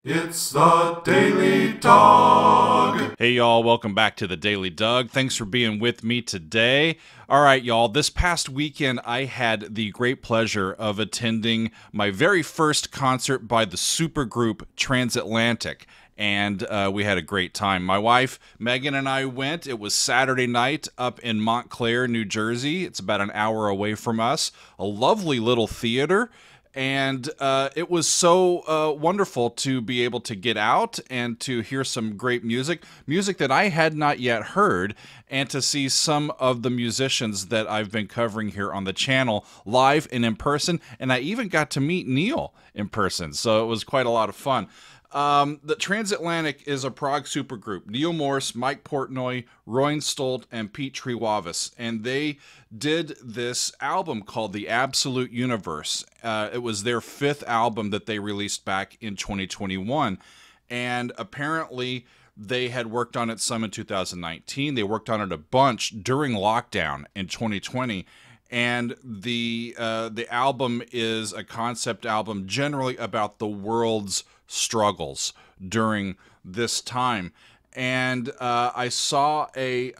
It's the Daily Dog. Hey y'all, welcome back to the Daily Doug. Thanks for being with me today. All right, y'all, this past weekend I had the great pleasure of attending my very first concert by the supergroup Transatlantic. And we had a great time. My wife, Megan, and I went. It was Saturday night up in Montclair, New Jersey. It's about an hour away from us. A lovely little theater. And it was so wonderful to be able to get out and to hear some great music that I had not yet heard, and to see some of the musicians that I've been covering here on the channel live and in person. And I even got to meet Neal in person, so it was quite a lot of fun. The Transatlantic is a prog supergroup. Neal Morse, Mike Portnoy, Roy Stolt, and Pete Trewavis. And they did this album called The Absolute Universe. It was their fifth album that they released back in 2021. And apparently they had worked on it some in 2019. They worked on it a bunch during lockdown in 2020. And the album is a concept album generally about the world's struggles during this time. And I saw a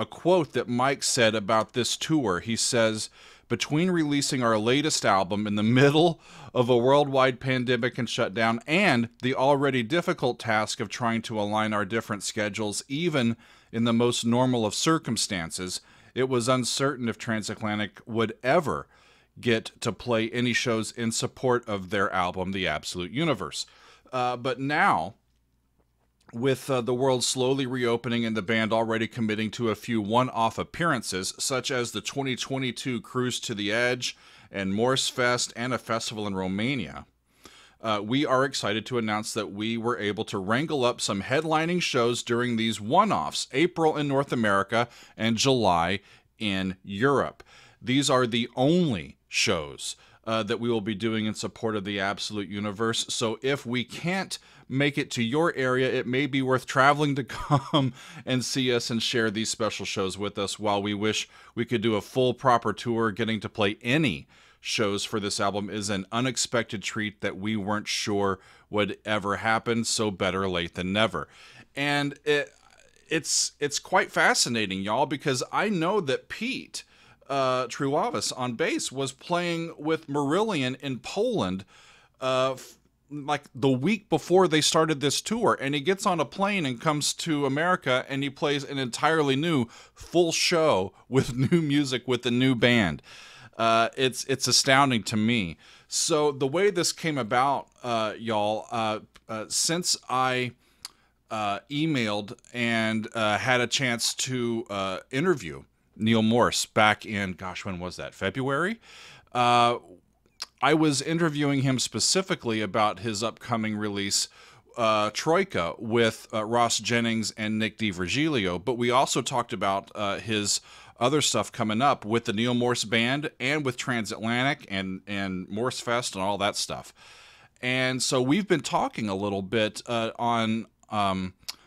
quote that Mike said about this tour. He says, "Between releasing our latest album in the middle of a worldwide pandemic and shutdown, and the already difficult task of trying to align our different schedules, even in the most normal of circumstances, it was uncertain if Transatlantic would ever get to play any shows in support of their album, The Absolute Universe. But now, with the world slowly reopening and the band already committing to a few one-off appearances, such as the 2022 Cruise to the Edge and Morse Fest and a festival in Romania, we are excited to announce that we were able to wrangle up some headlining shows during these one-offs, April in North America and July in Europe. These are the only shows that we will be doing in support of the Absolute Universe. So if we can't make it to your area, it may be worth traveling to come and see us and share these special shows with us. While we wish we could do a full proper tour, getting to play any shows for this album is an unexpected treat that we weren't sure would ever happen, so better late than never." And it's quite fascinating, y'all, because I know that Pete Trewavis on bass was playing with Marillion in Poland like the week before they started this tour, and he gets on a plane and comes to America, and he plays an entirely new full show with new music with a new band. It's astounding to me. So the way this came about, y'all, since I emailed and had a chance to interview Neal Morse back in, gosh, when was that? February? I was interviewing him specifically about his upcoming release, Troika, with Ross Jennings and Nick DiVirgilio, but we also talked about his other stuff coming up with the Neal Morse Band and with Transatlantic and Morse Fest and all that stuff. And so we've been talking a little bit on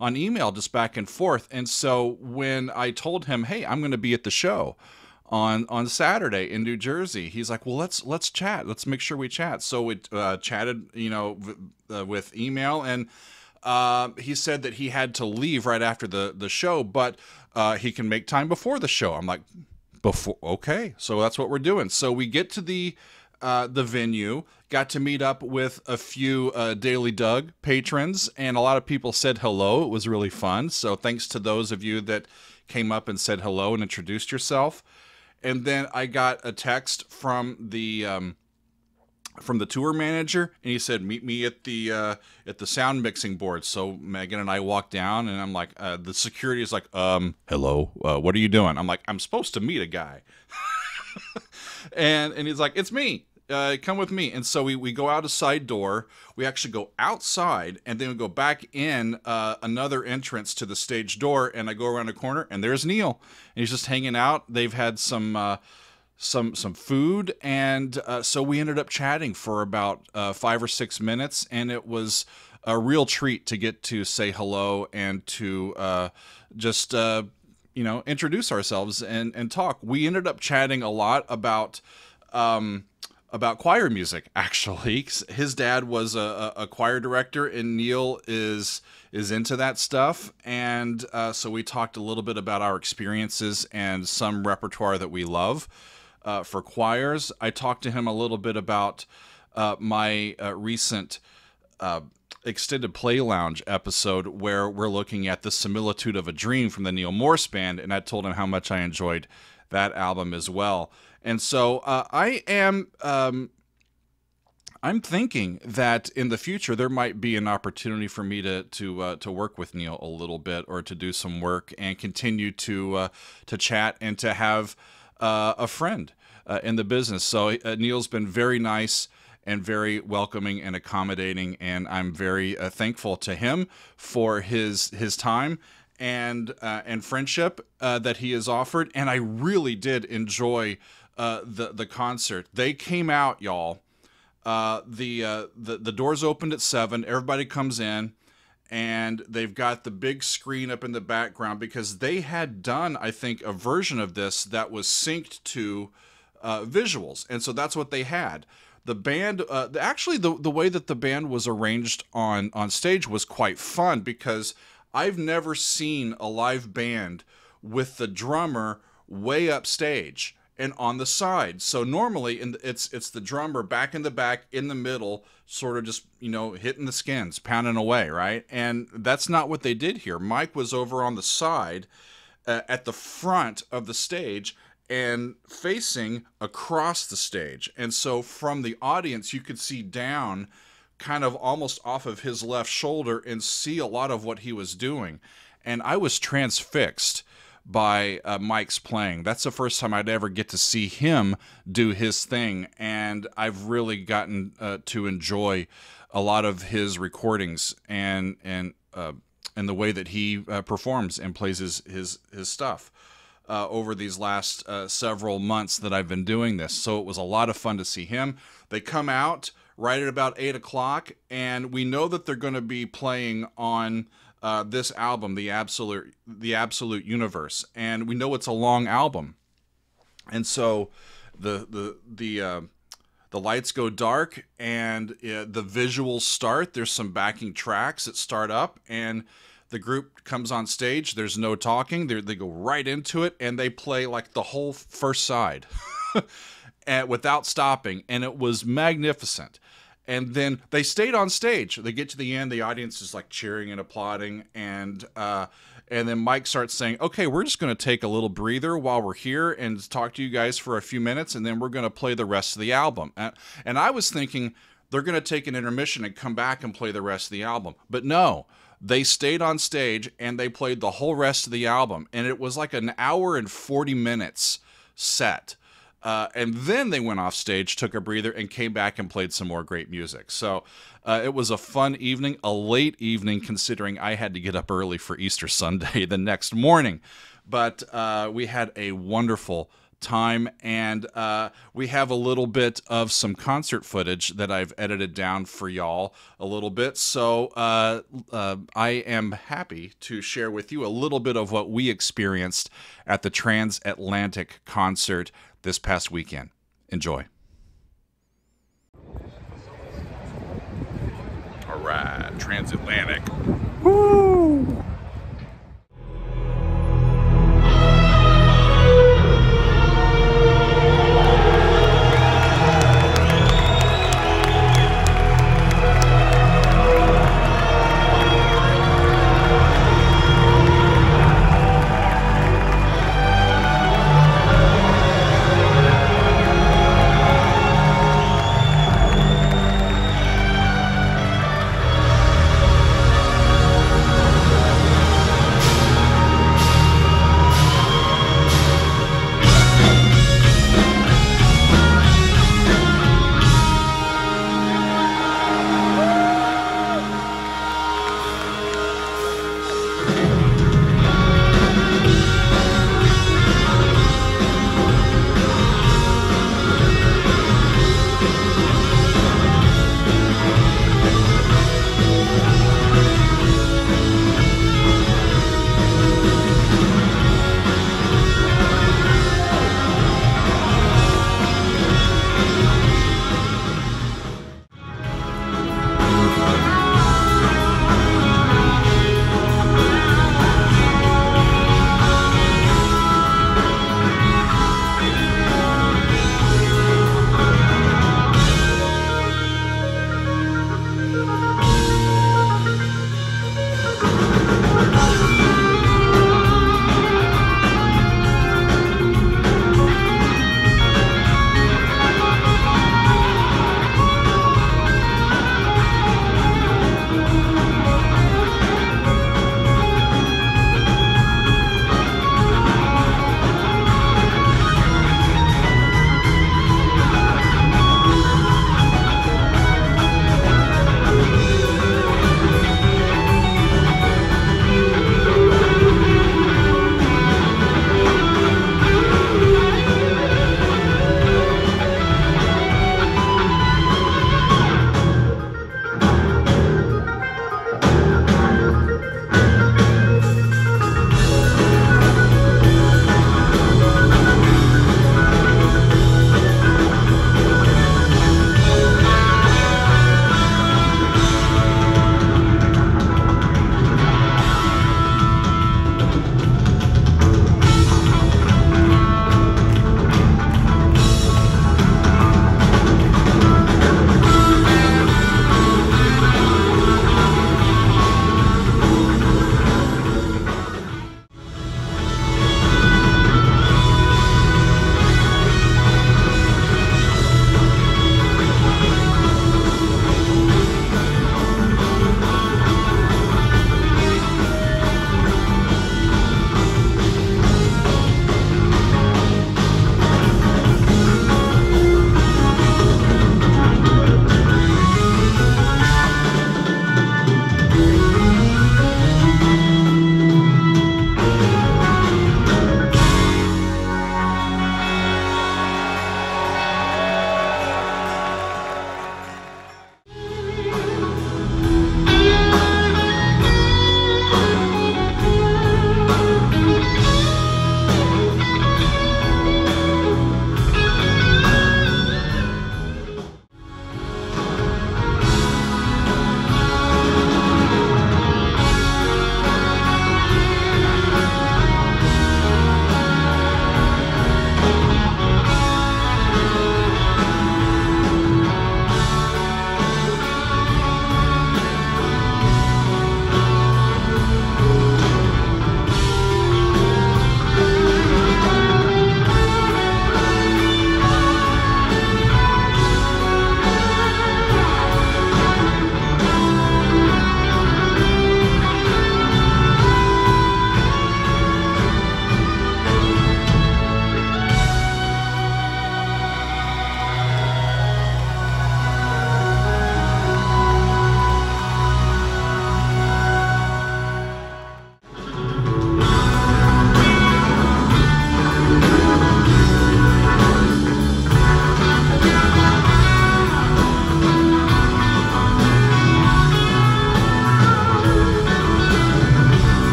email, just back and forth. And so when I told him, "Hey, I'm going to be at the show on Saturday in New Jersey," he's like, "Well, let's chat. Let's make sure we chat." So we chatted, with email, and he said that he had to leave right after the show, but he can make time before the show. I'm like, okay, so that's what we're doing. So we get to the venue, got to meet up with a few Daily Doug patrons, and a lot of people said hello. It was really fun. So thanks to those of you that came up and said hello and introduced yourself. And then I got a text from the tour manager, and he said, "Meet me at the sound mixing board." So Megan and I walked down, and I'm like, the security is like, "Hello, what are you doing?" I'm like, "I'm supposed to meet a guy." and he's like, "It's me. Come with me." And so we go out a side door. We actually go outside, and then we go back in another entrance to the stage door, and I go around a corner, and there's Neal. And he's just hanging out. They've had some food, and so we ended up chatting for about 5 or 6 minutes, and it was a real treat to get to say hello and to just introduce ourselves and talk. We ended up chatting a lot about about choir music, actually. His dad was a choir director, and Neal is into that stuff. And so we talked a little bit about our experiences and some repertoire that we love for choirs. I talked to him a little bit about my recent extended play lounge episode where we're looking at The Similitude of a Dream from the Neal Morse Band, and I told him how much I enjoyed that album as well. And so I'm thinking that in the future there might be an opportunity for me to work with Neal a little bit, or to do some work and continue to chat and to have a friend in the business. So Neal's been very nice and very welcoming and accommodating, and I'm very thankful to him for his time and friendship that he has offered. And I really did enjoy the concert. They came out, y'all. The doors opened at 7. Everybody comes in, and they've got the big screen up in the background because they had done, I think, a version of this that was synced to visuals, and so that's what they had. The band, actually, the way that the band was arranged on stage was quite fun, because I've never seen a live band with the drummer way upstage and on the side. So normally it's the drummer back in the back, in the middle, sort of just, hitting the skins, pounding away, right? And that's not what they did here. Mike was over on the side at the front of the stage and facing across the stage. And so from the audience, you could see down kind of almost off of his left shoulder and see a lot of what he was doing. And I was transfixed by Mike's playing. That's the first time I'd ever get to see him do his thing. And I've really gotten to enjoy a lot of his recordings and the way that he performs and plays his stuff over these last several months that I've been doing this. So it was a lot of fun to see him. They come out right at about 8 o'clock, and we know that they're going to be playing on this album, the Absolute Universe, and we know it's a long album. And so the lights go dark, and the visuals start. There's some backing tracks that start up, and the group comes on stage. There's no talking. They go right into it, and they play like the whole first side and without stopping, and it was magnificent. And then they stayed on stage. They get to the end. The audience is like cheering and applauding, and then Mike starts saying, "Okay, we're just going to take a little breather while we're here and talk to you guys for a few minutes, and then we're going to play the rest of the album." And I was thinking they're going to take an intermission and come back and play the rest of the album, but no. They stayed on stage and they played the whole rest of the album, and it was like an hour and 40 minutes set. And then they went off stage, took a breather, and came back and played some more great music. So it was a fun evening, a late evening, considering I had to get up early for Easter Sunday the next morning. But we had a wonderful time, and we have a little bit of some concert footage that I've edited down for y'all a little bit. So I am happy to share with you a little bit of what we experienced at the Transatlantic concert this past weekend. Enjoy. All right, Transatlantic. Woo!